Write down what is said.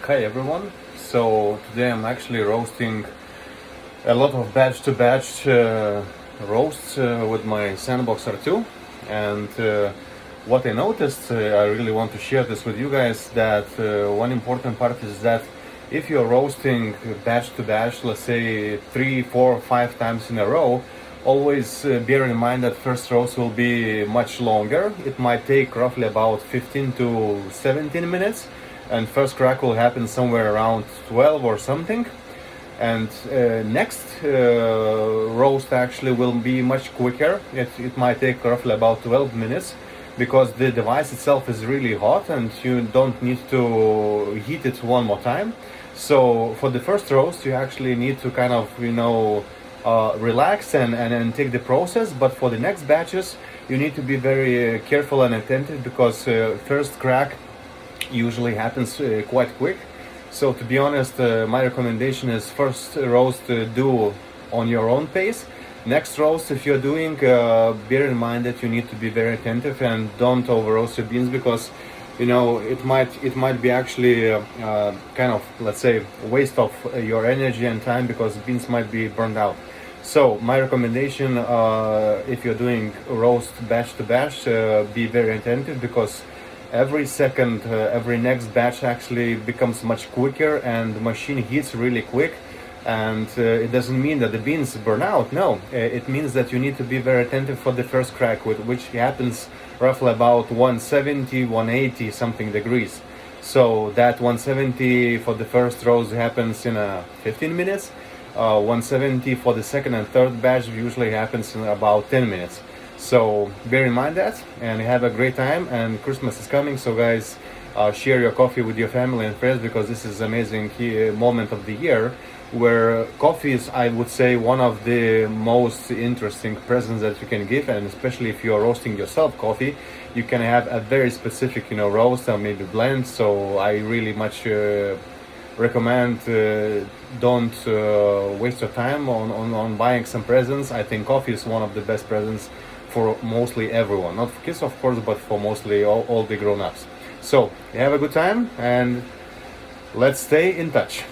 Hi everyone. So today I'm actually roasting a lot of batch to batch roasts with my Sandbox R2, and what I noticed, I really want to share this with you guys, that one important part is that if you're roasting batch to batch, let's say 3, 4, 5 times in a row, always bear in mind that first roast will be much longer. It might take roughly about 15 to 17 minutes, and first crack will happen somewhere around 12 or something. And next roast actually will be much quicker. It might take roughly about 12 minutes, because the device itself is really hot and you don't need to heat it one more time. So for the first roast you actually need to kind of relax and take the process. But for the next batches you need to be very careful and attentive, because first crack usually happens quite quick. So to be honest, my recommendation is first roast do on your own pace. Next roast, if you're doing, bear in mind that you need to be very attentive and don't over roast your beans, because it might be actually kind of, let's say, waste of your energy and time, because beans might be burned out. So my recommendation, if you're doing roast batch to batch, be very attentive, because every second, every next batch actually becomes much quicker and the machine heats really quick. And it doesn't mean that the beans burn out. No, it means that you need to be very attentive for the first crack, which happens roughly about 170, 180 something degrees. So that 170 for the first roast happens in 15 minutes. 170 for the second and third batch usually happens in about 10 minutes. So bear in mind that, and have a great time. And Christmas is coming, so guys, share your coffee with your family and friends, because this is amazing moment of the year where coffee is, I would say, one of the most interesting presents that you can give. And especially if you're roasting yourself coffee, you can have a very specific roast or maybe blend. So I really much recommend don't waste your time on buying some presents. I think coffee is one of the best presents for mostly everyone, not for kids of course, but for mostly all the grown-ups. So have a good time and let's stay in touch.